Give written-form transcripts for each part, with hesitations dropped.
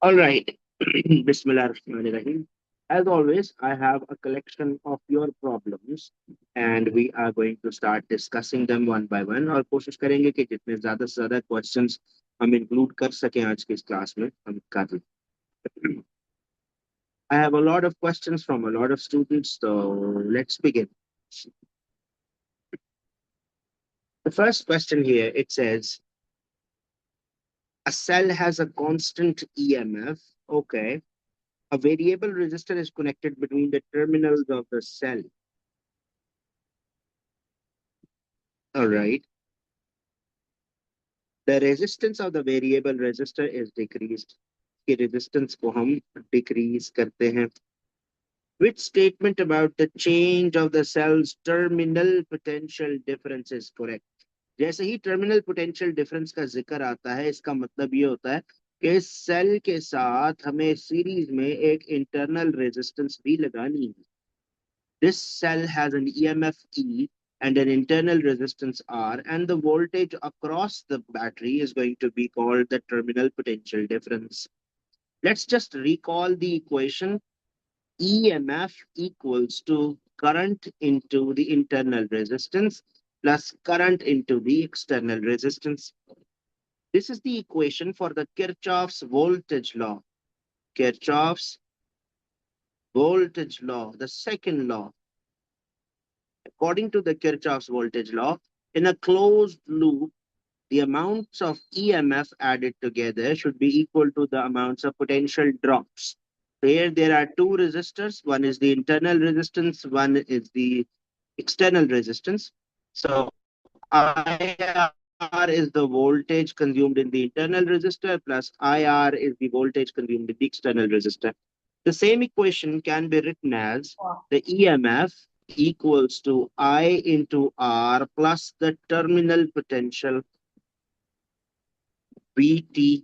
All right. Bismillahirrahmanirrahim. As always, I have a collection of your problems and we are going to start discussing them one by one और कोशिश करेंगे कि जितने ज़्यादा से ज़्यादा questions हम include कर सकें आज की इस क्लास में हम कर लें. I have a lot of questions from a lot of students, so let's begin. The first question here, it says, a cell has a constant EMF. Okay. A variable resistor is connected between the terminals of the cell. All right. The resistance of the variable resistor is decreased. कि resistance को हम decrease करते हैं. Which statement about the change of the cell's terminal potential difference is correct? जैसे ही terminal potential difference का जिक्र आता है, इसका मतलब ये होता है कि सेल के साथ हमें सीरीज में एक internal resistance भी लगानी है. This cell has an EMF E and an internal resistance R, and the voltage across the battery is going to be called the terminal potential difference. Let's just recall the equation. EMF equals to current into the internal resistance plus current into the external resistance. This is the equation for the Kirchhoff's voltage law. Kirchhoff's voltage law, the second law. According to the Kirchhoff's voltage law, in a closed loop, the amounts of EMF added together should be equal to the amounts of potential drops. So here there are two resistors. One is the internal resistance, one is the external resistance. So IR is the voltage consumed in the internal resistor plus IR is the voltage consumed in the external resistor. The same equation can be written as the EMF equals to I into R plus the terminal potential VT.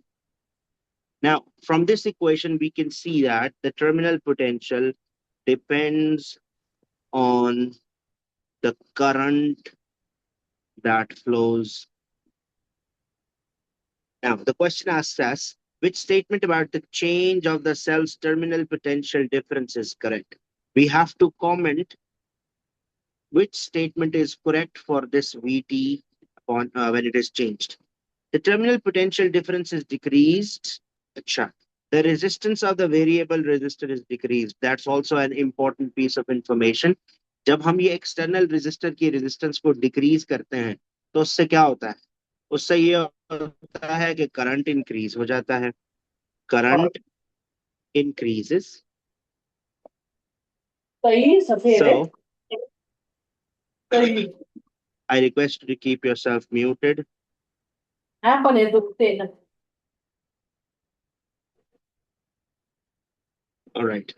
Now, from this equation, we can see that the terminal potential depends on the current that flows. Now, the question asks us, which statement about the change of the cell's terminal potential difference is correct? We have to comment which statement is correct for this VT upon when it is changed. The terminal potential difference is decreased. Acha. The resistance of the variable resistor is decreased. That's also an important piece of information. जब हम ये external resistor की resistance को decrease करते हैं, तो उससे क्या होता है? उससे ये होता है कि current increase हो जाता है. Current increases. सही सफेद है So, सही I request you to keep yourself muted. है पण हे दुखते ना All right.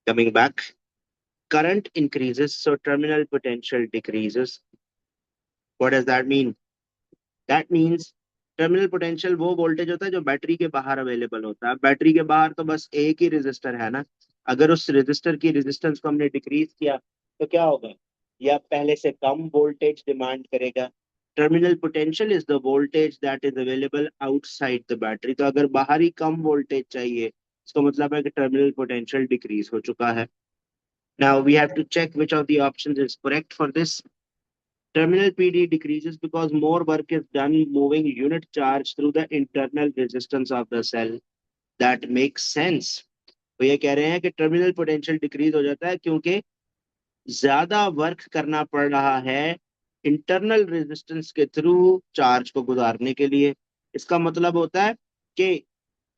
Coming back. Current increases, so terminal potential decreases. What does that mean? That means terminal potential वो वोल्टेज होता है जो बैटरी के बाहर अवेलेबल होता है. बैटरी के बाहर तो बस एक ही रेजिस्टर है ना. अगर उस रेजिस्टर की रेजिस्टेंस को हमने डिक्रीज किया तो क्या होगा? या पहले से कम वोल्टेज डिमांड करेगा. Terminal potential is the voltage that is available outside the battery. तो अगर बाहर ही कम वोल्टेज चाहिए, इसका मतलब है कि टर्मिनल पोटेंशियल डिक्रीज हो चुका है. Now we have to check which of the options is correct for this. Terminal PD decreases because more work is done moving unit charge through the internal resistance of the cell. That makes sense. तो ये कह रहे हैं कि terminal potential decrease हो जाता है क्योंकि ज्यादा वर्क करना पड़ रहा है इंटरनल रेजिस्टेंस के थ्रू चार्ज को गुजारने के लिए. इसका मतलब होता है कि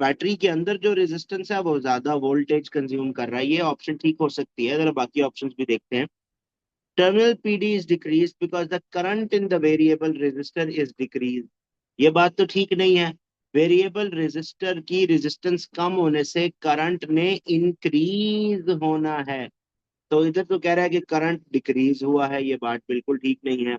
बैटरी के अंदर जो रेजिस्टेंस है वो ज्यादा वोल्टेज कंज्यूम कर रहा है. ये ऑप्शन ठीक हो सकती है. जरा बाकी ऑप्शंस भी देखते हैं. Terminal PD is decreased because the current in the variable resistor is decreased. ये बात तो ठीक नहीं है. वेरिएबल रेजिस्टर की रेजिस्टेंस कम होने से करंट ने इंक्रीज होना है. तो इधर तो कह रहा है कि करंट डिक्रीज हुआ है. ये बात बिल्कुल ठीक नहीं है.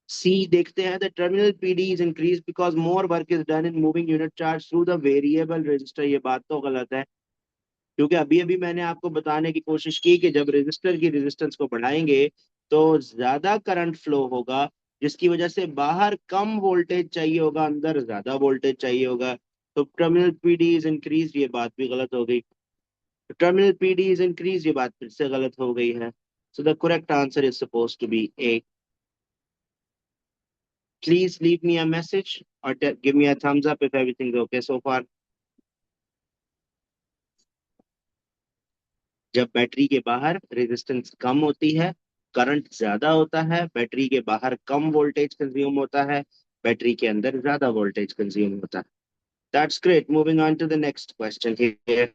सी देखते हैं. The terminal PD is increase because more work is done in moving unit charge through the variable resistor. ये बात तो गलत है क्योंकि अभी अभी मैंने आपको बताने की कोशिश की कि जब रेजिस्टर की रेजिस्टेंस को बढ़ाएंगे तो ज्यादा करंट फ्लो होगा जिसकी वजह से बाहर कम वोल्टेज चाहिए होगा, अंदर ज्यादा वोल्टेज चाहिए होगा. तो टर्मिनल पीडी इज इंक्रीज, ये बात भी गलत हो गई। टर्मिनल पीडी इज इंक्रीज, ये बात फिर से गलत हो गई है। So the correct answer is suppose to be A. Please leave me a message or give me a thumbs up if everything's okay so far. जब बैटरी के बाहर रेजिस्टेंस कम होती है, करंट ज्यादा होता है, बैटरी के बाहर कम वोल्टेज कंज्यूम होता है, बैटरी के अंदर ज्यादा वोल्टेज कंज्यूम होता है। That's great. Moving on to the next question here.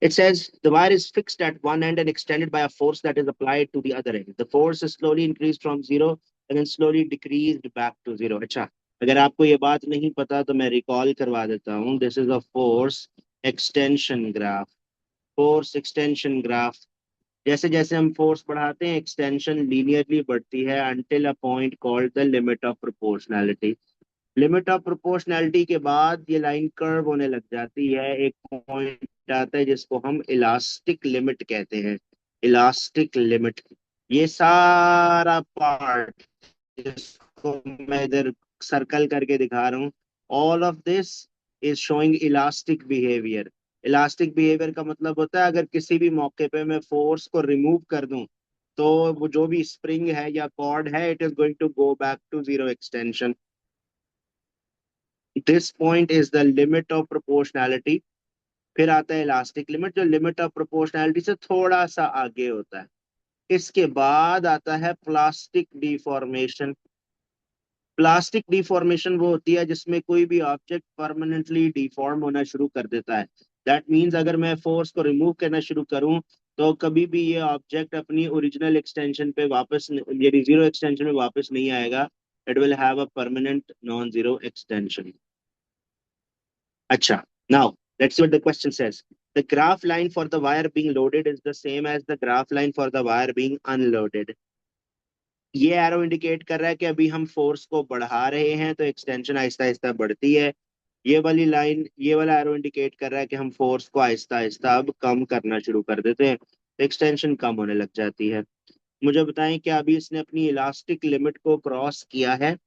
It says the wire is fixed at one end and extended by a force that is applied to the other end. The force is slowly increased from zero and then slowly decreased back to zero. अच्छा, अगर आपको ये बात नहीं पता तो मैं recall करवा देता हूँ। This is a force extension graph. Force extension graph, जैसे जैसे हम फोर्स बढ़ाते हैं एक्सटेंशन लीनियरली बढ़ती है until a point called the limit of proportionality. Limit of proportionality के बाद ये लाइन कर्व होने लग जाती है, एक पॉइंट आता है जिसको हम इलास्टिक लिमिट कहते हैं। इलास्टिक लिमिट, ये सारा पार्ट जिसको मैं इधर सर्कल करके दिखा रहा हूँ, all of this is showing elastic behaviour. Elastic behaviour का मतलब होता है अगर किसी भी मौके पे मैं फोर्स को रिमूव कर दूं तो वो जो भी स्प्रिंग है या कॉर्ड है, it is going to go back to zero extension. This point is the limit of proportionality. फिर आता है इलास्टिक लिमिट, जो लिमिट ऑफ प्रोपोर्शनैलिटी से थोड़ा सा आगे होता है। इसके बाद आता है प्लास्टिक डिफॉर्मेशन। प्लास्टिक डिफॉर्मेशन वो होती है जिसमें कोई भी ऑब्जेक्ट परमानेंटली डिफॉर्म होना शुरू कर देता है। दैट मीन्स अगर मैं फोर्स को रिमूव करना शुरू करूं तो कभी भी ये ऑब्जेक्ट अपनी ओरिजिनल एक्सटेंशन पे वापस, यानी जीरो एक्सटेंशन में वापस नहीं आएगा। It will have a permanent non zero extension. Acha. Now, let's see what the question says. The graph line for the wire being loaded is the same as the graph line for the wire being unloaded. ये arrow indicate कर रहा है कि अभी हम force को बढ़ा रहे हैं तो एक्सटेंशन आहिस्ता आहिस्ता बढ़ती है। ये वाली लाइन, ये वाला एरो इंडिकेट कर रहा है कि हम फोर्स को आहिस्ता आहिस्ता अब कम करना शुरू कर देते हैं तो एक्सटेंशन कम होने लग जाती है। मुझे बताएं कि अभी इसने अपनी इलास्टिक लिमिट को क्रॉस किया है?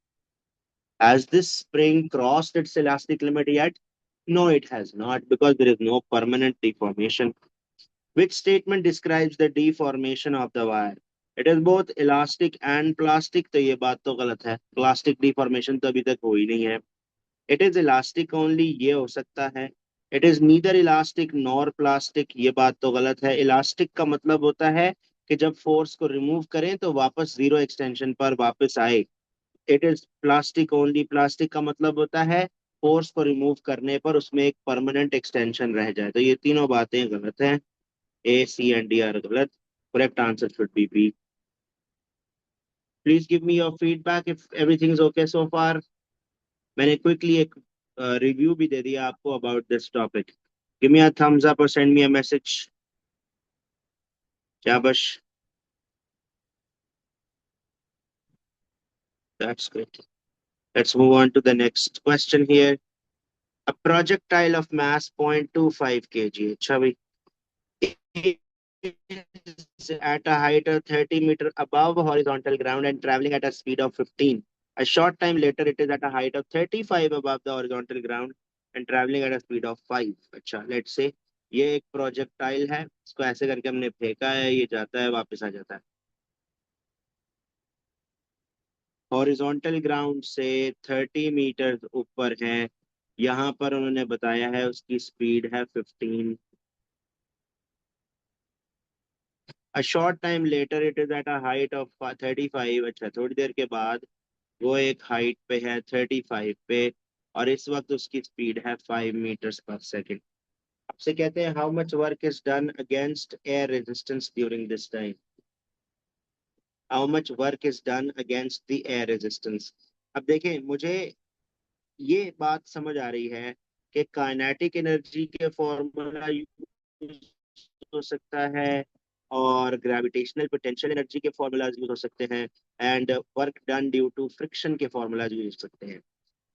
Has this spring crossed its elastic limit yet? No, it has not, because there is no permanent deformation. Which statement describes the deformation of the wire? It is both elastic and plastic, तो ये बात तो गलत है। Plastic deformation तो अभी तक हुई नहीं है। It is elastic only, ये हो सकता है। It is neither elastic nor plastic, ये बात तो गलत है। Elastic का मतलब होता है कि जब फोर्स को रिमूव करें तो वापस जीरो एक्सटेंशन पर वापस आए। It is plastic only, plastic का मतलब होता है फोर्स को रिमूव करने पर उसमें एक परमानेंट एक्सटेंशन रह जाए। तो ये तीनों बातें गलत हैं। A, C and D are गलत। Correct answer should be B. Please give me your feedback if everything is okay so far. मैंने क्विकली एक रिव्यू भी दे दिया आपको about this topic. Give me a thumbs up और send me a message. शाबाश, that's great. Let's move on to the next question here. A projectile of mass 0.25 kg. अच्छा भाई, is at a height of 30 meter above horizontal ground and traveling at a speed of 15. A short time later, it is at a height of 35 above the horizontal ground and traveling at a speed of 5. अच्छा, let's say ये एक projectile है, इसको ऐसे करके हमने फेंका है, ये जाता है वापस आ जाता है। हॉरिजॉन्टल ग्राउंड से 30 मीटर ऊपर है, यहाँ पर उन्होंने बताया है उसकी स्पीड है 15। A short time later it is at a height of 35। अच्छा, थोड़ी देर के बाद वो एक हाइट पे है 35 पे और इस वक्त उसकी स्पीड है 5 मीटर्स पर सेकेंड। आपसे कहते हैं how much work is done against air resistance during this time. How much work is done against the air resistance. अब देखें, मुझे ये बात समझ आ रही है कि काइनेटिक एनर्जी के फॉर्मूला यूज हो सकता है और ग्रेविटेशनल पोटेंशियल एनर्जी के फॉर्मूलाज यूज हो सकते हैं and work done due to friction के फॉर्मूलाज यूज हो सकते हैं।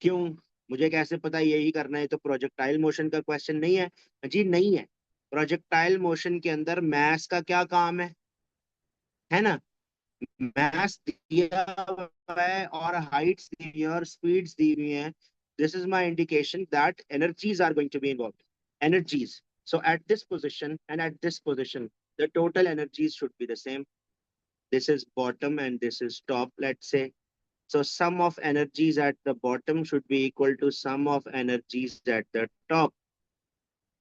क्यों? मुझे कैसे पता यही करना है? तो प्रोजेक्टाइल मोशन का क्वेश्चन नहीं है जी, नहीं है। प्रोजेक्टाइल मोशन के अंदर मैस का क्या काम है ना? मैस दिया हुआ है और हाइट्स दी हुई है और स्पीड्स दी हुई हैं। this is my indication that energies are going to be involved. Energies. So at this position and at this position, the total energies should be the same. This is bottom and this is top, let's say. So sum of energies at the bottom should be equal to sum of energies at the top.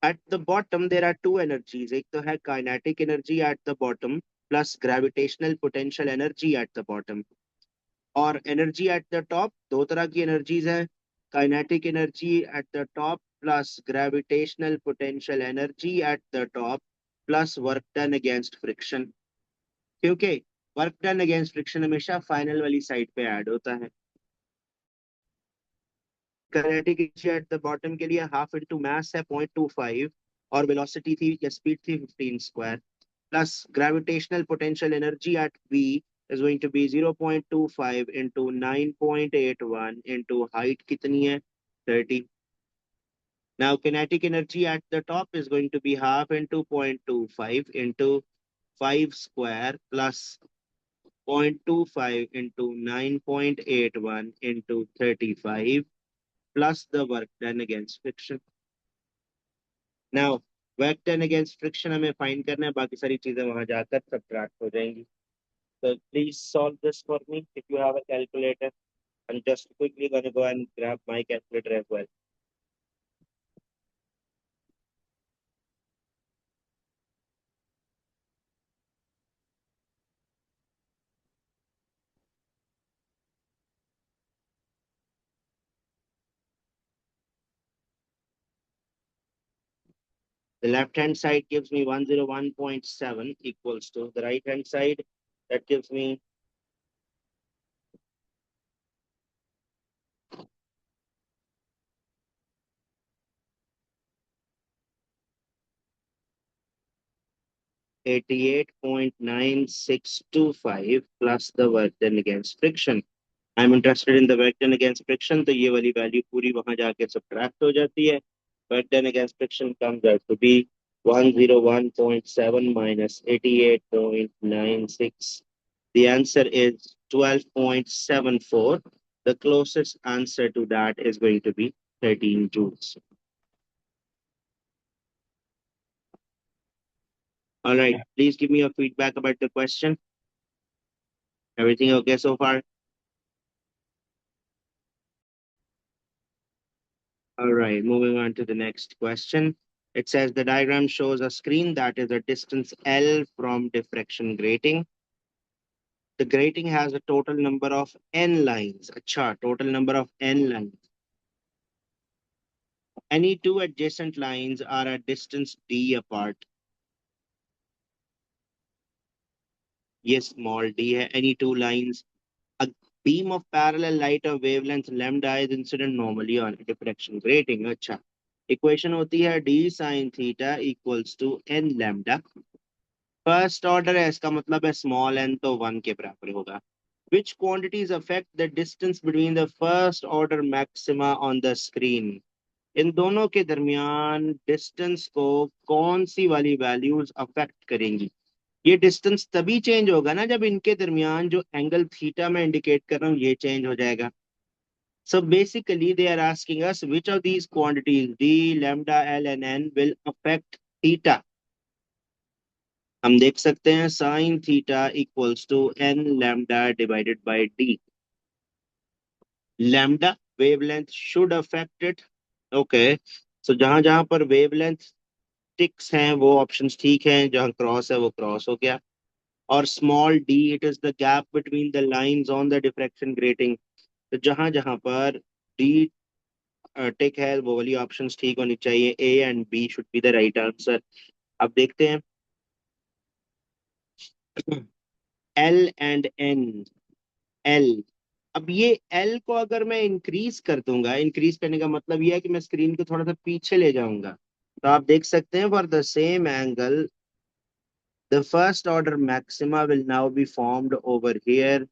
At the bottom, there are two energies. एक तो है kinetic energy at the bottom plus gravitational potential energy at the bottom. और energy at the top, दो तरह की energies है. Kinetic energy at the top plus gravitational potential energy at the top plus work done against friction. क्योंकि work done against friction हमेशा final वाली side पे add होता है. Kinetic energy at the bottom के लिए हाफ इनटू मास है 0.25 और वेलोसिटी थी या स्पीड थी 15 square plus gravitational potential energy at v is going to be 0.25 into 9.81 into height कितनी है 30. Now kinetic energy at the top is going to be half into 0.25 into 5 square plus 0.25 into 9.81 into 35 plus the work done against friction. Now, work done against friction हमें find करना है, बाकी सारी चीजें वहां जाकर subtract हो जाएंगी. So please solve this for me if you have a calculator. I'm just quickly going to go and grab my calculator as well. The left hand side gives me 101.7 equals to the right hand side that gives me 88.9625 plus the work done against friction. I'm interested in the work done against friction, तो ये वाली value पूरी वहां जाके subtract हो जाती है. Work done against friction comes out to be 101.7 minus 88.96. The answer is 12.74. The closest answer to that is going to be 13 joules. All right, please give me your feedback about the question. Everything okay so far? All right, moving on to the next question. It says the diagram shows a screen that is a distance L from diffraction grating. The grating has a total number of n lines. Acha, total number of n lines. Any two adjacent lines are a distance d apart. Yes, small d hai. Any two lines. A beam of parallel light of wavelength lambda is incident normally on a diffraction grating. Acha. Equation होती है d sin theta equals to n lambda. First order है, इसका मतलब है small n तो 1 के बराबर होगा. Which quantities affect the distance between the first order maxima on the screen? इन दोनों के दरमियान डिस्टेंस को कौन सी वाली वैल्यूज अफेक्ट करेंगी? ये डिस्टेंस तभी चेंज होगा ना जब इनके दरमियान जो एंगल थीटा में इंडिकेट कर रहा हूँ ये चेंज हो जाएगा. So basically they are asking us which of these quantities d, lambda, l and n will affect theta. हम देख सकते हैं sine theta equals to N lambda divided by D. Lambda wavelength should affect it. Okay, so जहां जहां पर wavelength ticks हैं वो options ठीक हैं, जहां क्रॉस है वो क्रॉस हो गया. और small D it is the gap between the lines on the diffraction grating. तो जहां जहां पर डी टिक है वो वाली ऑप्शंस ठीक होनी चाहिए. A and B should be the right answer. अब देखते हैं एल एंड एन. एल, अब ये एल को अगर मैं इंक्रीज कर दूंगा, इंक्रीज करने का मतलब ये है कि मैं स्क्रीन को थोड़ा सा पीछे ले जाऊंगा. तो आप देख सकते हैं for the same angle the first order maxima will now be formed over here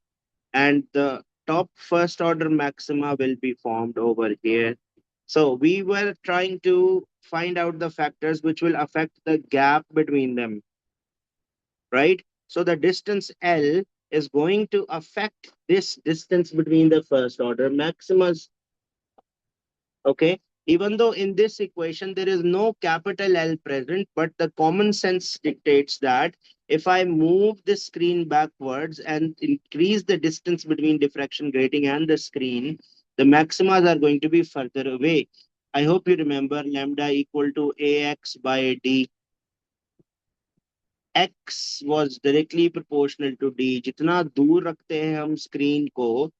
and the top first order maxima will be formed over here. So we were trying to find out the factors which will affect the gap between them, right? So the distance L is going to affect this distance between the first order maximas. Okay. Even though in this equation there is no capital L present, but the common sense dictates that if I move the screen backwards and increase the distance between diffraction grating and the screen, the maximas are going to be further away. I hope you remember lambda equal to ax by d. X was directly proportional to d. जितना दूर रखते हैं हम screen को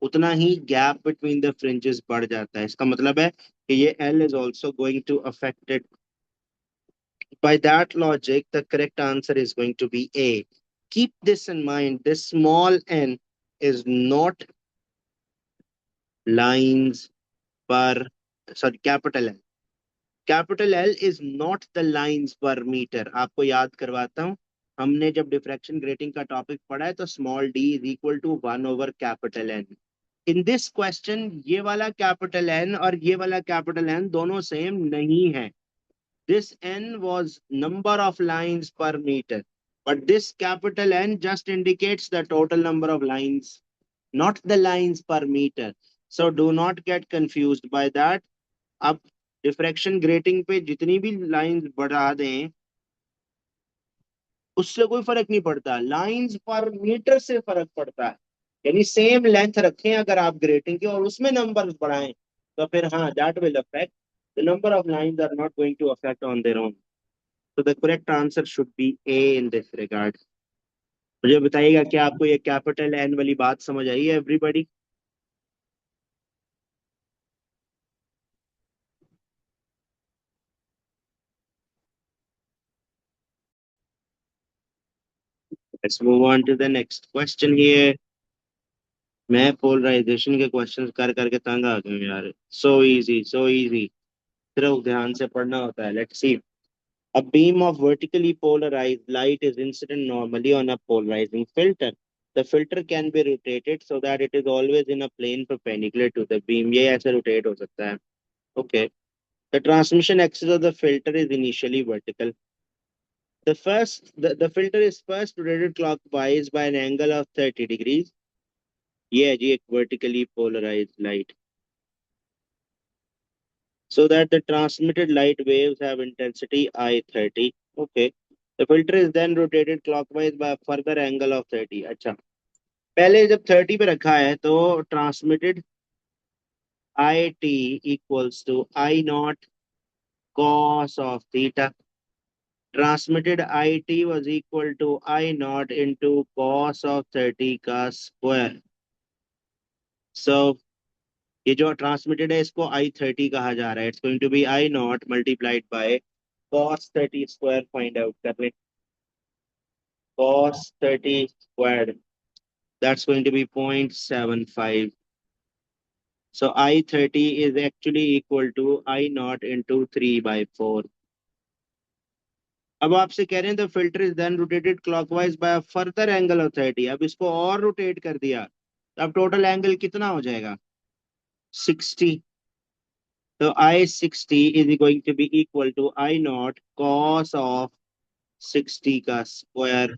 उतना ही gap between the fringes बढ़ जाता है. इसका मतलब है कि ये L is also going to affect it. By that logic, the correct answer is going to be A. Keep this in mind. This small n is not lines per, sorry, capital L. Capital L is not the lines per meter. आपको याद करवाता हूँ. हमने जब diffraction grating का topic पढ़ा है तो small d is equal to 1/कैपिटल N. इन दिस क्वेश्चन ये वाला कैपिटल N और ये वाला कैपिटल N दोनों सेम नहीं है. This N was number of lines per meter, but this capital N just indicates the total number of lines, not the lines per meter. So do not get confused by that. अब diffraction grating पे जितनी भी lines बढ़ा दें उससे कोई फर्क नहीं पड़ता. लाइंस पर मीटर से फर्क पड़ता है. यानी सेम लेंथ रखें अगर आप ग्रेटिंग की और उसमें नंबर बढ़ाएं तो फिर हाँ that will affect. The number of lines are not going to affect on their own. So the correct answer should be A in this regard. मुझे बताइएगा क्या आपको ये कैपिटल एन वाली बात समझ आई है everybody? Let's move on to the next question here. मैं पोलराइजेशन के क्वेश्चंस कर करके तंग आ गया हूँ यार. So easy, so easy. सिर्फ ध्यान से पढ़ना होता है. Let's see. A beam of vertically polarized light is incident normally on a polarizing filter. The filter can be rotated so that it is always in a plane perpendicular to the beam. ये ऐसे rotate हो सकता है. Okay. The transmission axis of the filter is initially vertical. The filter is first rotated clockwise by an angle of 30 degrees. ये है जी एक vertically polarized light. So that the transmitted light waves have intensity I30. Okay. The filter is then rotated clockwise by a further angle of 30. अच्छा. पहले जब 30 पे रखा है तो transmitted IT equals to I naught cos of theta. Transmitted IT was equal to I naught into cos of 30 का square. So ये जो ट्रांसमिटेड है इसको I30 कहा जा रहा है. It's going to be I naught multiplied by cos 30 square. Find out कर ले. cos 30 squared, that's going to be 0.75. So I30 is actually equal to I naught into 3/4. अब आपसे कह रहे हैं the filter is then rotated clockwise by a further angle of 30. अब इसको और रोटेट कर दिया तो अब टोटल एंगल कितना हो जाएगा? 60. तो I60 is going to be equal to I naught cos of 60 का स्क्वायर.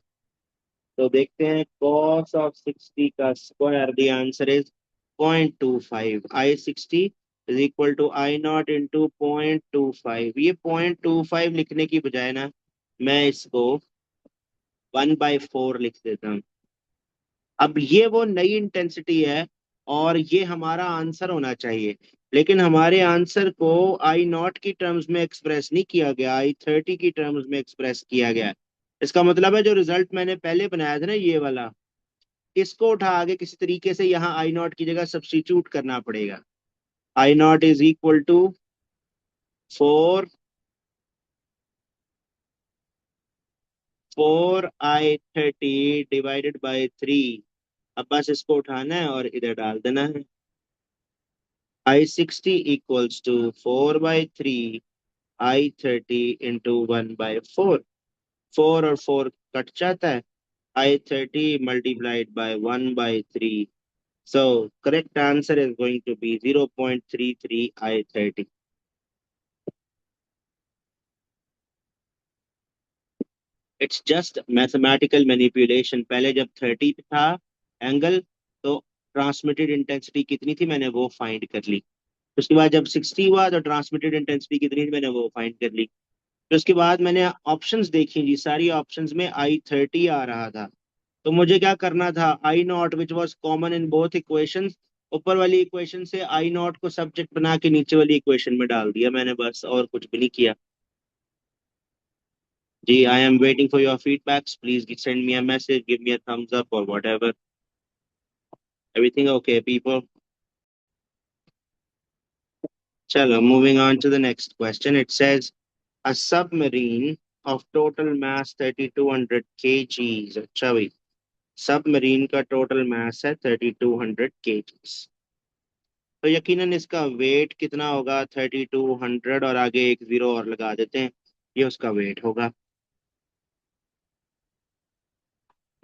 तो देखते हैं cos of 60 का square. The answer is 0.25. I60 is equal to I naught into 0.25. ये 0.25 लिखने की बजाय ना मैं इसको 1/4 लिख देता हूँ. अब ये वो नई इंटेंसिटी है और ये हमारा आंसर होना चाहिए. लेकिन हमारे आंसर को आई नॉट की टर्म्स में एक्सप्रेस नहीं किया गया, I30 की टर्म्स में एक्सप्रेस किया गया. इसका मतलब है जो रिजल्ट मैंने पहले बनाया था ना ये वाला, इसको उठा के किसी तरीके से यहाँ आई नॉट की जगह सब्स्टिट्यूट करना पड़ेगा. I not is equal to 4I30 divided by 3. अब बस इसको उठाना है और इधर डाल देना है. I60 equals to 4/3 I30 into 1/4. 4 और 4 कट जाता है. I30 multiplied by 1/3. So correct answer is going to be 0.33 I30. It's just mathematical manipulation. पहले जब 30 पे था एंगल तो ट्रांसमिटेड इंटेंसिटी कितनी थी मैंने वो फाइंड कर ली. उसके बाद जब 60 हुआ तो ट्रांसमिटेड इंटेंसिटी कितनी थी, मैंने वो फाइंड कर ली। फिर उसके बाद मैंने ऑप्शंस देखी जी, सारी ऑप्शंस में I30 आ रहा था। तो मुझे क्या करना था, I not which was common in both equations, ऊपर वाली इक्वेशन से आई नॉट को सब्जेक्ट बना के नीचे वाली इक्वेशन में डाल दिया मैंने, बस और कुछ भी नहीं किया। जी, I am waiting for your feedbacks, please send me a message, give me a thumbs up और व्हाटएवर। Everything okay people? चलो, moving on to the next question. It says a submarine of total mass 3200 kgs। अच्छा भाई, submarine का total mass है 3200 kgs। तो यकीनन इसका wait कितना होगा, 3200 और आगे एक जीरो और लगा देते हैं, ये उसका वेट होगा।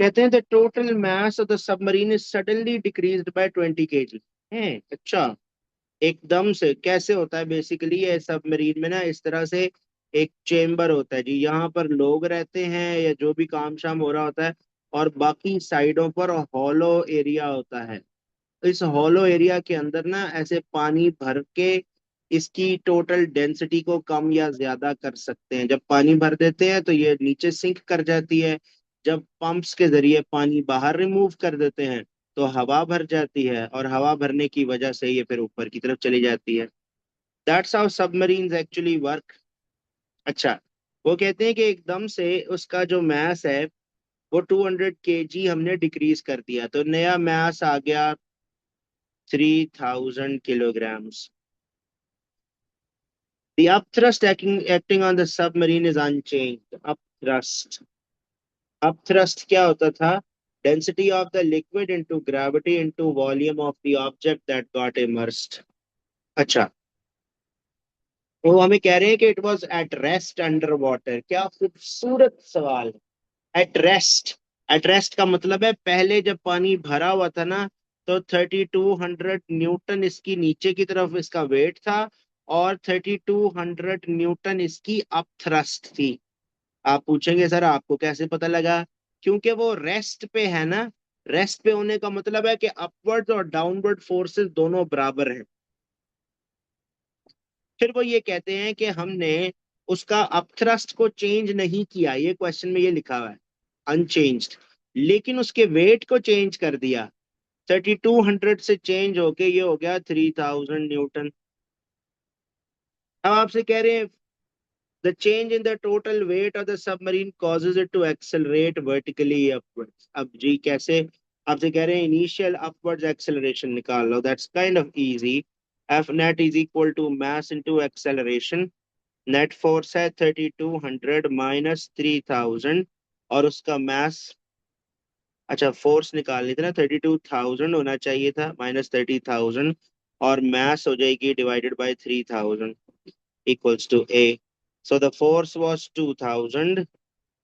कहते हैं the total mass of the submarine is suddenly decreased bye 20 kg। है अच्छा, एकदम से कैसे होता है, बेसिकली ये सबमरीन में ना इस तरह से एक चेम्बर होता है जी, यहाँ पर लोग रहते हैं या जो भी काम शाम हो रहा होता है, और बाकी साइडों पर हॉलो एरिया होता है। इस हॉलो एरिया के अंदर ना ऐसे पानी भर के इसकी टोटल डेंसिटी को कम या ज्यादा कर सकते हैं। जब पानी भर देते हैं तो ये नीचे सिंक कर जाती है, जब पंप्स के जरिए पानी बाहर रिमूव कर देते हैं तो हवा भर जाती है, और हवा भरने की वजह से ये फिर ऊपर की तरफ चली जाती है। That's how submarines actually work. अच्छा, वो कहते हैं कि एकदम से उसका जो मास है वो 200 kg हमने डिक्रीज कर दिया, तो नया मास आ गया 3000 kilograms। The upthrust acting on the submarine is unchanged। Upthrust, upthrust क्या होता था, density of the liquid into gravity into volume of the object that got immersed। अच्छा, वो हमें कह रहे हैं कि it was at rest under water. क्या खूबसूरत सवाल है, एट रेस्ट। एट रेस्ट का मतलब है पहले जब पानी भरा हुआ था ना, तो 3200 न्यूटन इसकी नीचे की तरफ इसका वेट था, और 3200 न्यूटन इसकी अपथ्रस्ट थी। आप पूछेंगे सर आपको कैसे पता लगा, क्योंकि वो रेस्ट पे है ना। रेस्ट पे होने का मतलब है कि अपवर्ड और डाउनवर्ड फोर्सेस दोनों बराबर हैं। फिर वो ये कहते हैं कि हमने उसका अपथ्रस्ट को चेंज नहीं किया, ये क्वेश्चन में ये लिखा हुआ है अनचेंज्ड, लेकिन उसके वेट को चेंज कर दिया। 3200 से चेंज होके ये हो गया 3000 न्यूटन। अब आपसे कह रहे हैं the change in the total weight of the submarine causes it to accelerate vertically upwards. अब जी कैसे, आपसे कह रहे हैं इनिशियल अपवर्ड्स एक्सेलरेशन निकाल लो, that's kind of easy. F net is equal to mass into acceleration. Net force है 3200 माइनस 3000, और उसका मास, अच्छा फोर्स निकालनी थी ना, 32,000 होना चाहिए था माइनस 30,000, और मास हो जाएगी divided by 3000 equals to A. So the force was 2000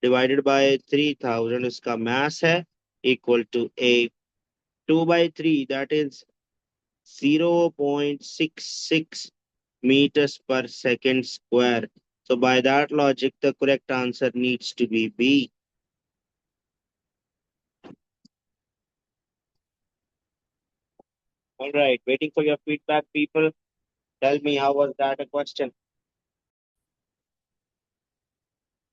divided by 3000, इसका मास है equal to A. 2/3 that is 0.66 meters per second square. So by that logic, the correct answer needs to be B. All right, waiting for your feedback, people. Tell me, how was that a question?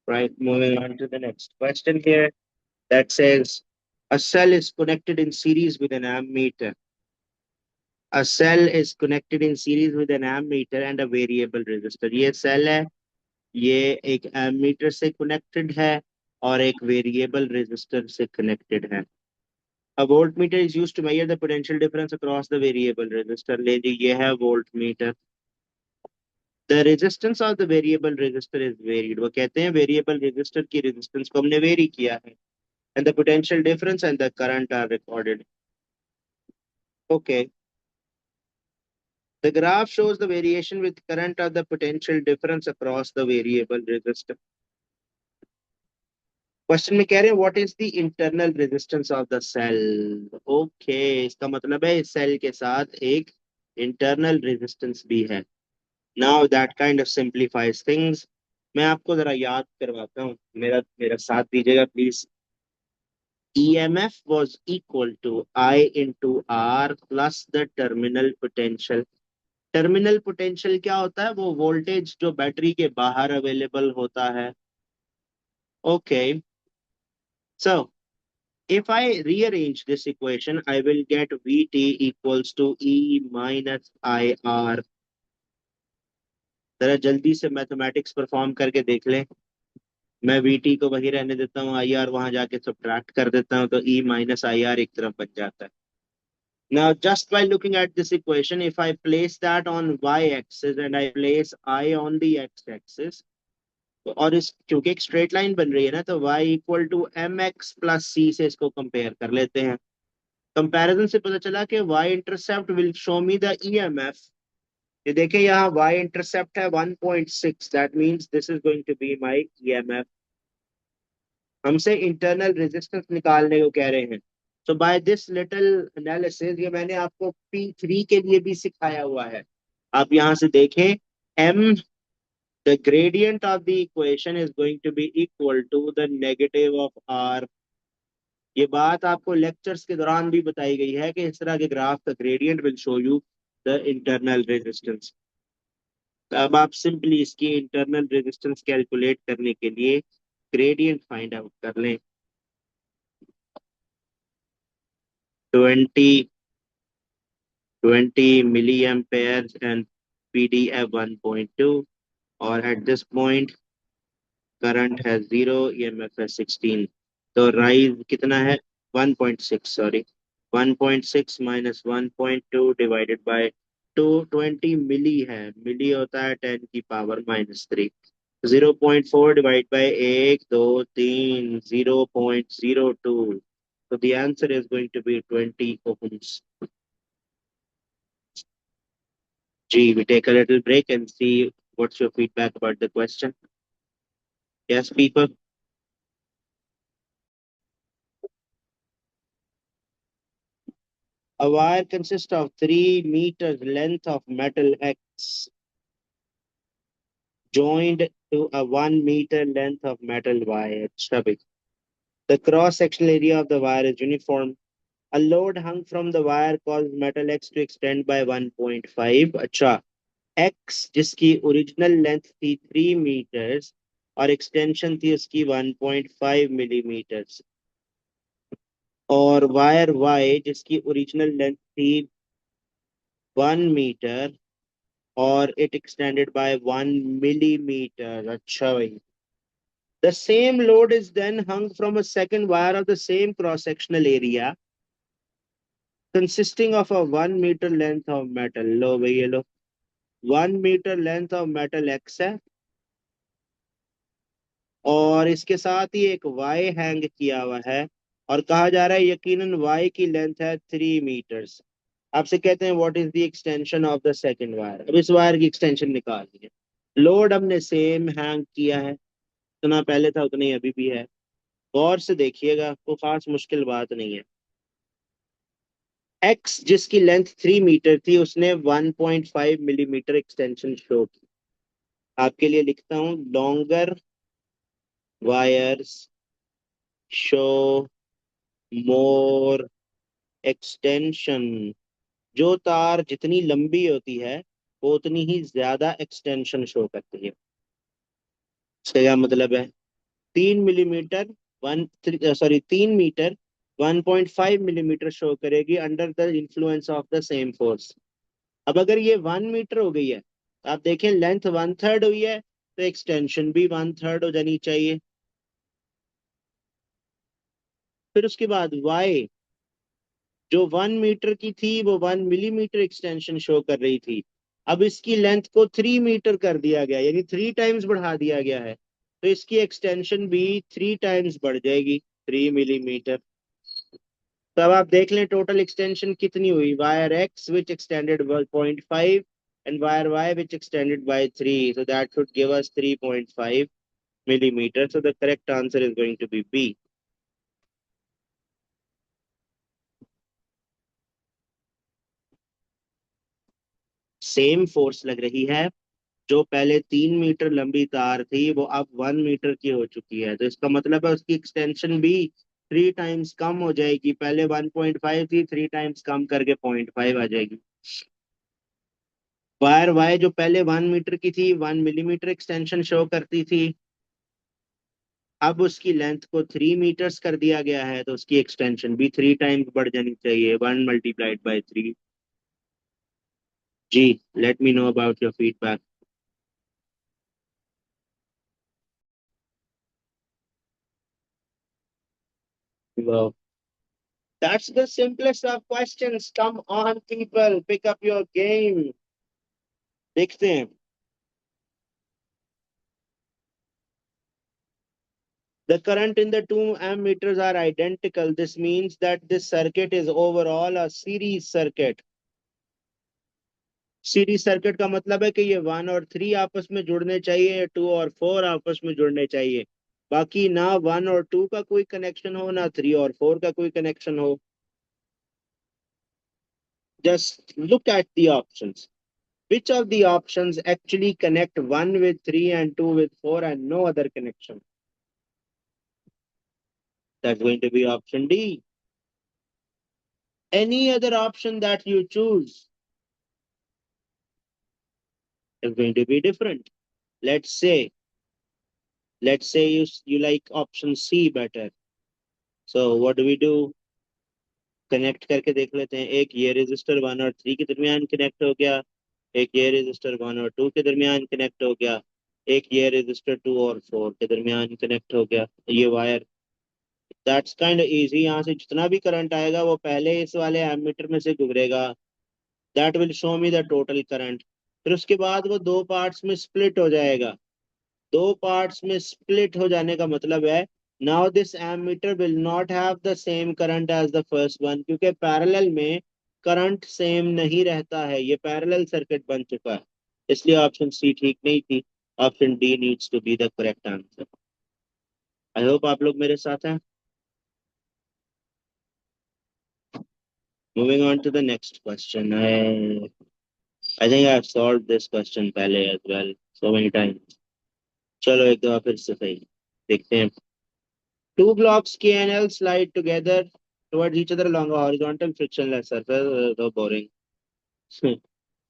Right, moving on to the next question here. That says, a cell is connected in series with an ammeter. A cell is connected in series with an ammeter and a variable resistor। ये cell है, ये एक ammeter से connected है और एक variable resistor से connected है। A voltmeter is used to measure the potential difference across the variable resistor। ले जी, ये है voltmeter। The resistance of the variable resistor is varied। वो कहते हैं variable resistor की resistance को हमने vary किया है, and the potential difference and the current are recorded। Okay, the graph shows the variation with current of the potential difference across the variable resistor। Question में कह रहे हैं what is the internal resistance of the cell. Okay, इसका मतलब है इस cell के साथ एक इंटरनल रेजिस्टेंस भी है। Now that kind of simplifies things. मैं आपको जरा याद करवाता हूँ, मेरा मेरा साथ दीजिएगा please. EMF was equal to I into R plus the terminal potential। Terminal potential क्या होता है? वो वोल्टेज जो बैटरी के बाहर अवेलेबल होता है। Okay, so if I rearrange this equation, I will get Vt equals to E minus IR. जरा जल्दी से मैथमेटिक्स परफॉर्म करके देख लें। मैं Vt को वही रहने देता हूँ, IR वहां जाके सब्ट्रैक्ट कर देता हूँ, तो E माइनस IR एक तरफ बन जाता है। Now, just by looking at this equation, if I place that on y-axis and I place I on the x-axis, और इस क्योंकि एक स्ट्रेट लाइन बन रही है ना, तो y equal to M X plus C से इसको कंपेयर कर लेते हैं। कंपैरिजन से पता चला कि y intercept will show me the EMF. ये देखें यहाँ y इंटरसेप्ट है 1.6, that means this is going to be my EMF. हमसे इंटरनल रेजिस्टेंस निकालने को कह रहे हैं। So by this little analysis, ये मैंने आपको P3 के लिए भी सिखाया हुआ है। आप यहाँ से देखें, m the gradient of the equation is going to be equal to the negative of r। ये बात आपको लेक्चर्स के दौरान भी बताई गई है कि इस तरह के ग्राफ का gradient will show you the internal resistance. तो अब आप सिंपली इसकी इंटरनल रेजिस्टेंस कैलकुलेट करने के लिए ग्रेडियंट फाइंड आउट कर लें। 20 milliamperes and PDF 1.2, और at this point current has 0, EMF है 16। तो राइज कितना है? 1.6, सॉरी, 1.6 माइनस 1.2 डिवाइडेड बाय 220 मिली है। मिली होता है 10 की power -3। 0.4 divide by 1 2 3 0.02। So the answer is going to be 20 ohms. G, we take a little break and see what's your feedback about the question. Yes, people? A wire consists of 3 meters length of metal X joined to a 1 meter length of metal Y. अच्छा भाई, the cross-sectional area of the wire is uniform. A load hung from the wire causes metal X to extend by 1.5. अच्छा, X जिसकी original length थी 3 metres और extension थी उसकी 1.5 millimetres, और wire Y जिसकी ओरिजिनल लेंथ थी 1 मीटर और इट एक्सटेंडेड बाय 1 मिलीमीटर। अच्छा भाई, the same load is then hung from a second wire of the same cross sectional area consisting of a 1 meter length of metal। लो भाई ये लो, 1 meter length of metal X है और इसके साथ ही एक Y hang किया हुआ है, और कहा जा रहा है यकीनन Y की लेंथ है 3 मीटर्स। आपसे कहते हैं what is the extension of the second wire. अब इस वायर की एक्सटेंशन निकालनी है। लोड हमने सेम हैंग किया है, जितना पहले था उतना ही अभी भी है। गौर से देखिएगा, कोई खास मुश्किल बात नहीं है। एक्स जिसकी लेंथ 3 मीटर थी उसने 1.5 मिलीमीटर एक्सटेंशन शो की। आपके लिए लिखता हूं, लॉन्गर वायर्स शो मोर एक्सटेंशन। जो तार जितनी लंबी होती है वो उतनी ही ज्यादा एक्सटेंशन शो करती है। इसका क्या मतलब है? 3 मिलीमीटर 1.5 मिलीमीटर शो करेगी under the influence of the same force. अब अगर ये 1 मीटर हो गई है तो आप देखें लेंथ 1/3 हुई है, तो एक्सटेंशन भी 1/3 हो जानी चाहिए। फिर उसके बाद y जो 1 मीटर की थी वो 1 मिलीमीटर एक्सटेंशन शो कर रही थी। अब इसकी लेंथ को 3 मीटर कर दिया गया, यानी 3 टाइम्स बढ़ा दिया गया है, तो इसकी एक्सटेंशन भी 3 टाइम्स बढ़ जाएगी, 3 मिलीमीटर। तो अब आप देख लें टोटल एक्सटेंशन कितनी हुई। Wire x which extended 0.5 and wire y which extended by 3, so that should give us 3.5 millimeters. So the correct answer is going to be B. Same force लग रही है, जो पहले 3 मीटर लंबी तार थी वो अब 1 मीटर की हो चुकी है, तो इसका मतलब है उसकी एक्सटेंशन भी 3 टाइम्स कम हो जाएगी। पहले 1.5 थी, 3 टाइम्स कम करके 0.5 आ जाएगी। वायर वाई जो पहले 1 मीटर की थी 1 मिलीमीटर एक्सटेंशन शो करती थी, अब उसकी लेंथ को 3 मीटर्स कर दिया गया है, तो उसकी एक्सटेंशन भी 3 टाइम्स बढ़ जानी चाहिए, 1 × 3। जी, let me know about your feedback. Wow. That's the simplest of questions. Come on, people, pick up your game. देखते हैं। The current in the two ammeters are identical. This means that this circuit is overall a series circuit. Series circuit का मतलब है कि ये 1 और 3 आपस में जुड़ने चाहिए, 2 और 4 आपस में जुड़ने चाहिए। बाकी ना 1 और 2 का कोई कनेक्शन हो, ना 3 और 4 का कोई कनेक्शन हो। Just look at the options. Which of the options actually connect 1 with 3 and 2 with 4 and no other connection? That's going to be option D. Any other option that you choose is going to be different. Let's say, let's say you like option C better. So what do? Connect करके देख लेते हैं। एक ये resistor 1 और 3 के दरमियान connect हो गया, एक ये रेजिस्टर 1 और 2 के दरमियान कनेक्ट हो गया, एक ये रेजिस्टर 2 और 4 के दरमियान कनेक्ट हो गया, ये वायर। That's kind easy. यहाँ से जितना भी करंट आएगा वो पहले इस वाले एमीटर में से गुजरेगा। That will show me the total current. फिर उसके बाद वो दो पार्ट्स में स्प्लिट हो जाएगा। दो पार्ट्स में स्प्लिट हो जाने का मतलब है now this ammeter will not have the same current as the first one, क्योंकि पैरेलल में करंट सेम नहीं रहता है, ये पैरेलल सर्किट बन चुका है। इसलिए ऑप्शन सी ठीक नहीं थी। Option D needs to be the correct answer. I hope आप लोग मेरे साथ हैं। Moving on to the next question. I think I have solved this question पहले as well so many times. चलो एक दफा फिर से सही देखते हैं। Two blocks K and L slide together towards each other along a horizontal frictionless surface. So boring. The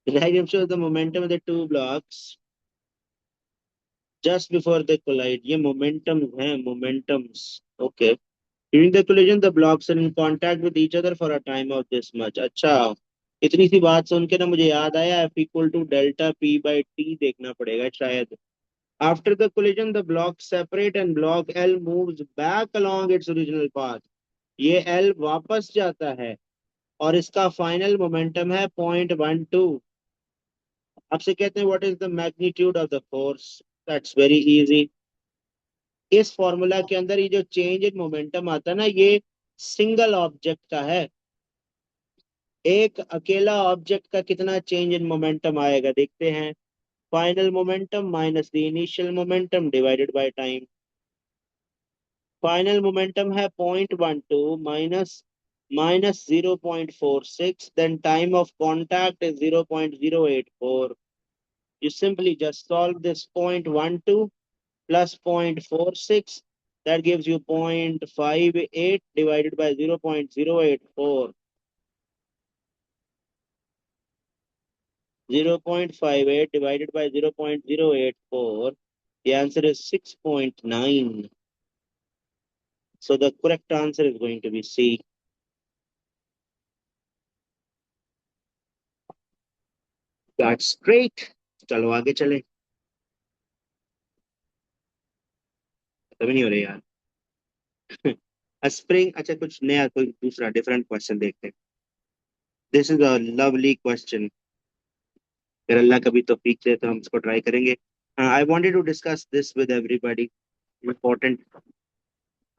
diagram shows the momentum of the two blocks just before they collide. ये momentum है, momentums. Okay. During the collision, the blocks are in contact with each other for a time of this much. अच्छा, इतनी सी बात सुन के ना मुझे याद आया F equal to delta P by T देखना पड़ेगा शायद। After the collision, the blocks separate and block L moves back along its original path. ये L वापस जाता है और इसका फाइनल मोमेंटम है 0.12। आपसे कहते हैं what is the magnitude of the force. That's very easy. इस फॉर्मूला के अंदर ये जो चेंज इन मोमेंटम आता है ना, ये सिंगल ऑब्जेक्ट का है। एक अकेला ऑब्जेक्ट का कितना चेंज इन मोमेंटम आएगा देखते हैं। Final momentum minus the initial momentum divided by time. Final momentum है 0.12 minus 0.46, then time of contact is 0.084. You simply just solve this 0.12 plus 0.46, that gives you 0.58 divided by 0.084. 0.58 divided by 0.084, the answer is 6.9. So the correct answer is going to be C. That's great. चलो आगे चले। तभी नहीं हो रही यार। Spring, अच्छा कुछ नया कोई दूसरा डिफरेंट क्वेश्चन देखते हैं। This is a lovely question. अगर अल्लाह कभी तौफीक दे तो हम इसको ट्राई करेंगे। I wanted to discuss this with everybody. Important.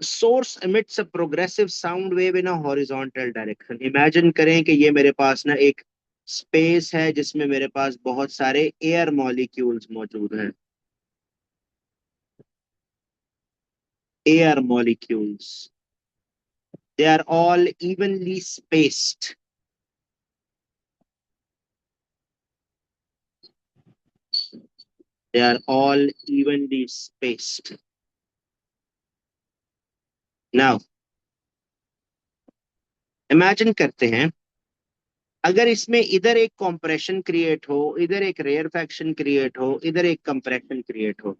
Source emits a progressive sound wave in a horizontal direction. Imagine करें कि ये मेरे पास ना एक स्पेस है जिसमें मेरे पास बहुत सारे एयर मॉलिक्यूल्स मौजूद हैं। Air molecules, they are all evenly spaced. They are all evenly spaced. Now, imagine करते हैं अगर इसमें इधर एक कंप्रेशन क्रिएट हो, इधर एक रेयरफैक्शन क्रिएट हो, इधर एक कंप्रेशन क्रिएट हो,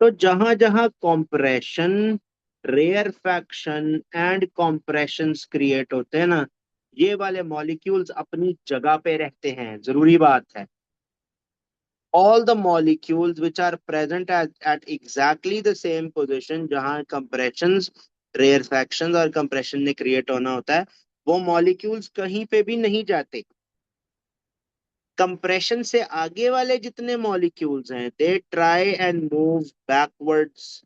तो जहां जहां compression, rarefaction and compression create होते हैं ना, ये वाले मॉलिक्यूल्स अपनी जगह पे रहते हैं, जरूरी बात है। all the molecules which are present at exactly the same position जहां compressions, rarefactions और compression ने create होना होता है, वो molecules कहीं पे भी नहीं जाते। कंप्रेशन से आगे वाले जितने मॉलिक्यूल्स हैं, they try and move backwards,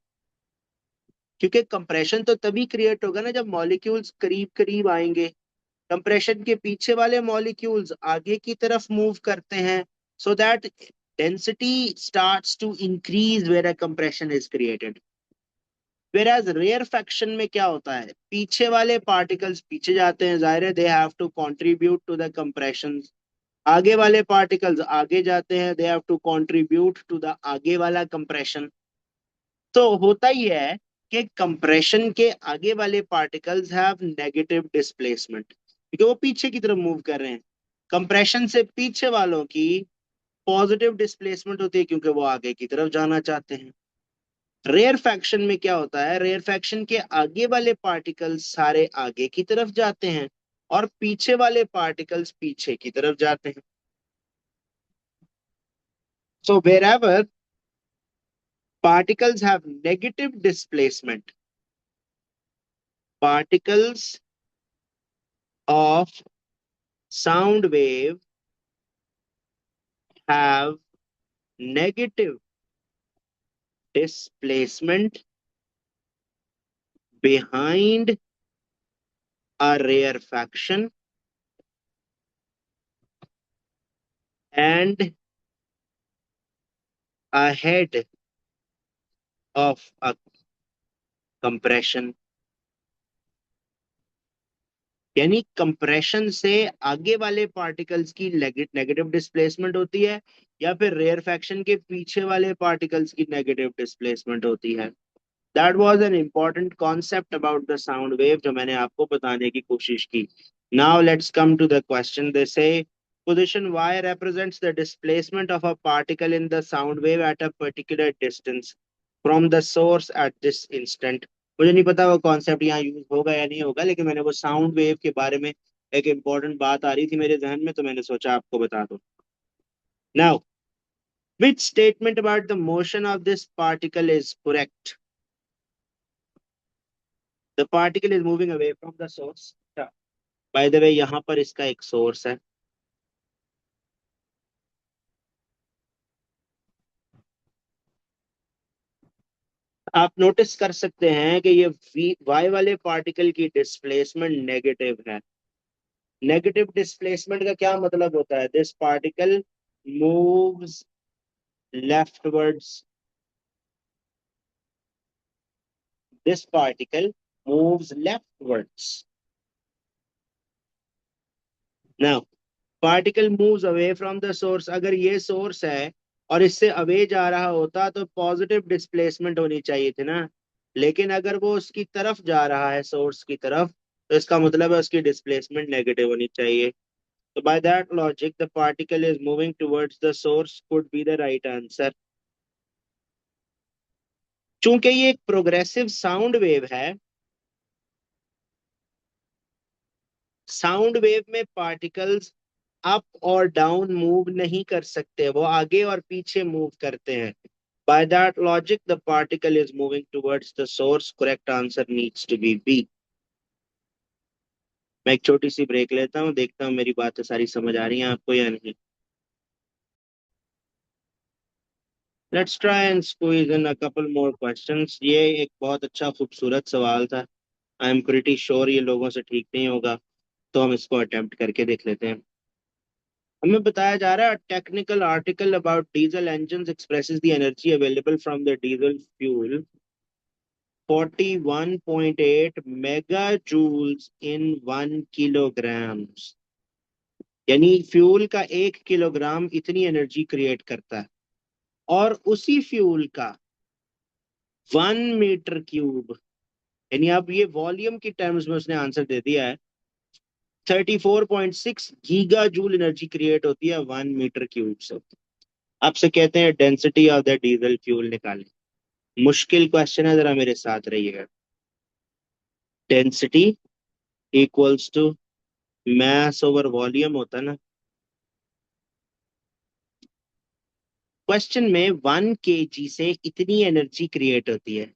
क्योंकि कंप्रेशन तो तभी क्रिएट होगा ना जब मॉलिक्यूल्स करीब करीब आएंगे। कंप्रेशन के पीछे वाले मॉलिक्यूल्स आगे की तरफ मूव करते हैं, so that density starts to increase where a compression is created. Where rarefaction में क्या होता है, पीछे वाले पार्टिकल्स पीछे जाते हैं, जाहिर है they have to contribute to the compression. आगे वाले पार्टिकल्स आगे जाते हैं, they have to contribute to the आगे वाला कंप्रेशन। तो होता ही है कि कंप्रेशन के आगे वाले पार्टिकल्स हैव नेगेटिव डिस्प्लेसमेंट, क्योंकि वो पीछे की तरफ मूव कर रहे हैं। कंप्रेशन से पीछे वालों की पॉजिटिव डिस्प्लेसमेंट होती है, क्योंकि वो आगे की तरफ जाना चाहते हैं। रेयर फैक्शन में क्या होता है, रेयर फैक्शन के आगे वाले पार्टिकल्स सारे आगे की तरफ जाते हैं और पीछे वाले पार्टिकल्स पीछे की तरफ जाते हैं। सो wherever particles have negative displacement, particles of sound wave have negative displacement behind a rarefaction and ahead of a compression। यानी कंप्रेशन से आगे वाले पार्टिकल्स की नेगेटिव डिस्प्लेसमेंट होती है, या फिर रेयरफैक्शन के पीछे वाले पार्टिकल्स की नेगेटिव डिस्प्लेसमेंट होती है। That was an important concept about the sound wave जो मैंने आपको बताने की कोशिश की। Now let's come to the question. They say position y represents the displacement of a particle in the sound wave at a particular distance from the source at this instant। मुझे नहीं पता वो कॉन्सेप्ट यहाँ use होगा या नहीं होगा, लेकिन मैंने वो साउंड वेव के बारे में एक इंपॉर्टेंट बात आ रही थी मेरे जहन में, तो मैंने सोचा आपको बता दूं। Now which statement about the motion of this particle is correct? The particle is moving away from the source। By the way यहाँ पर इसका एक सोर्स है। आप नोटिस कर सकते हैं कि ये वाई वाले पार्टिकल की डिस्प्लेसमेंट नेगेटिव है। नेगेटिव डिस्प्लेसमेंट का क्या मतलब होता है, this particle moves leftwards, this particle moves leftwards. Now particle moves away from the source, अगर ये सोर्स है और इससे अवे जा रहा होता तो पॉजिटिव डिस्प्लेसमेंट होनी चाहिए थी ना, लेकिन अगर वो उसकी तरफ जा रहा है, सोर्स की तरफ, तो इसका मतलब है उसकी डिस्प्लेसमेंट नेगेटिव होनी चाहिए। तो bye that logic the particle is moving towards the source could be the right answer. चूंकि ये एक प्रोग्रेसिव साउंड वेव है, साउंड वेव में पार्टिकल्स अप और डाउन मूव नहीं कर सकते, वो आगे और पीछे मूव करते हैं। By that logic the particle is moving towards the source, correct answer needs to be B. मैं एक छोटी सी ब्रेक लेता हूँ, देखता हूँ मेरी बातें सारी समझ आ रही हैं आपको या नहीं। Let's try and squeeze in a couple more questions. ये एक बहुत अच्छा खूबसूरत सवाल था, आई एम प्रिटी श्योर ये लोगों से ठीक नहीं होगा, तो हम इसको अटेम्प्ट करके देख लेते हैं। हमें बताया जा रहा है technical article about diesel engine expresses the energy available from the diesel fuel 41.8 mega joules in 1 kilograms. यानी फ्यूल का 1 किलोग्राम इतनी एनर्जी क्रिएट करता है, और उसी फ्यूल का 1 मीटर क्यूब, यानी अब ये वॉल्यूम की टर्म्स में उसने आंसर दे दिया है, 34.6 गीगा जूल एनर्जी क्रिएट होती है 1 मीटर क्यूब से। आपसे कहते हैं density of the diesel fuel निकालें। मुश्किल क्वेश्चन है, जरा मेरे साथ रहिएगा। Density equals to mass over volume होता है ना। क्वेश्चन में 1 kg से इतनी एनर्जी क्रिएट होती है।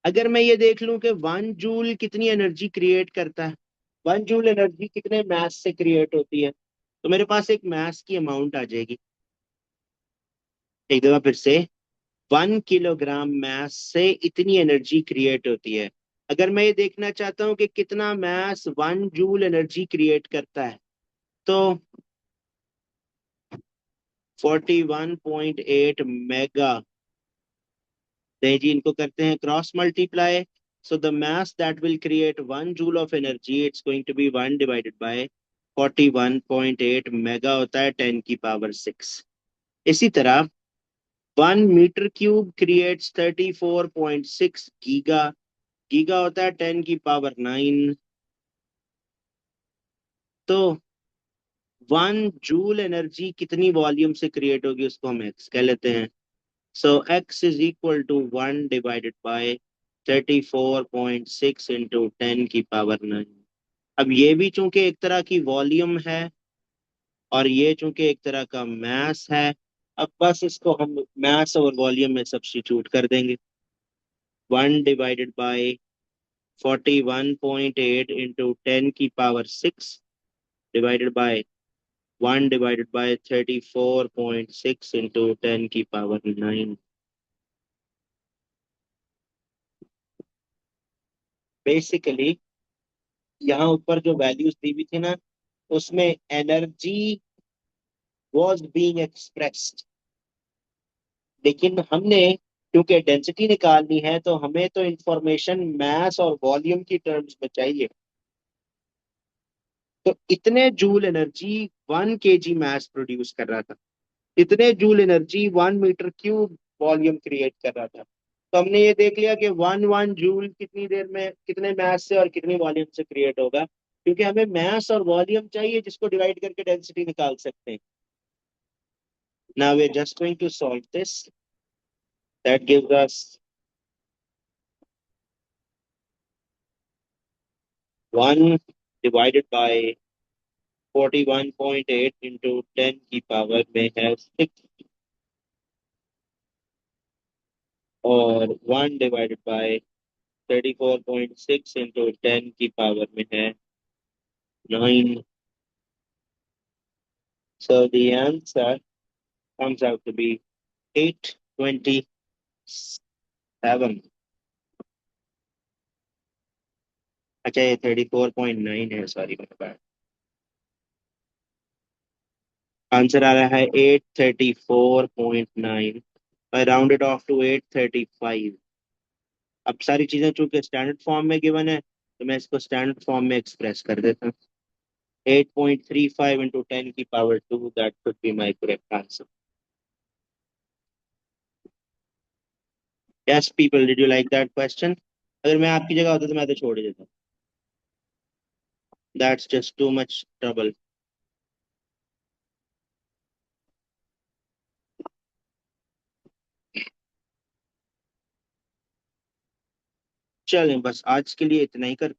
अगर मैं ये देख लूं कि 1 जूल कितनी एनर्जी क्रिएट करता है, 1 जूल एनर्जी कितने मास से क्रिएट होती है, तो मेरे पास एक मास की अमाउंट आ जाएगी। एक दफा फिर से, 1 किलोग्राम मास से इतनी एनर्जी क्रिएट होती है। अगर मैं ये देखना चाहता हूँ कि कितना मास 1 जूल एनर्जी क्रिएट करता है, तो 41.8 मेगा। नहीं जी, इनको करते हैं cross multiply. So the mass that will create 1 joule of energy, it's going to be 1 divided by 41.8 mega होता है 10 की पावर 6। इसी तरह 1 metre cube creates 34.6 giga. Giga होता है 10 की पावर 9। तो 1 जूल एनर्जी कितनी वॉल्यूम से क्रिएट होगी, उसको हम एक्स कह लेते हैं। So X is equal to 1/34.6 into 10 की पावर 9। अब ये भी चूंकि एक तरह की वॉल्यूम है और ये चूंकि एक तरह का मास है, अब बस इसको हम मास और वॉल्यूम में सब्स्टिट्यूट कर देंगे। 1/41.8 इंटू 10 की पावर 6 डिवाइडेड बाय 1/34.6 इंटू 10 की पावर 9। बेसिकली यहाँ ऊपर जो वैल्यूज दी हुई थी ना, उसमें एनर्जी वाज बीइंग एक्सप्रेस्ड, लेकिन हमने क्योंकि डेंसिटी निकालनी है तो हमें तो इंफॉर्मेशन मास और वॉल्यूम की टर्म्स में चाहिए। तो इतने joule energy 1 kg mass produce कर रहा था, इतने joule energy 1 metre cube volume create कर रहा था। तो हमने ये देख लिया कि 1 जूल कितनी देर में कितने मास से और कितनी वॉल्यूम से क्रिएट होगा, क्योंकि हमें मास और वॉल्यूम चाहिए जिसको डिवाइड करके डेंसिटी निकाल सकते हैं। Now we are just going to solve this. That gives us 1 divided by 41.8 into 10 की पावर में है 6, और 1/34.6 इंटू 10 की पावर में है 9। So the answer comes out to be 827। अच्छा, ये 34.9 है, सॉरी मेरे पास आंसर आ रहा है 834.9। आई राउंडेड ऑफ टू 835। अब सारी चीजें चूंकि स्टैंडर्ड फॉर्म में गिवन है, तो मैं इसको स्टैंडर्ड फॉर्म में एक्सप्रेस कर देता हूँ। 8.35 इंटू 10 की power 2, that should be my correct answer. Yes people, did you like that question? अगर मैं आपकी जगह होता तो मैं तो छोड़ ही देता। That's just too much trouble. चलें, बस आज के लिए इतना ही करते हैं।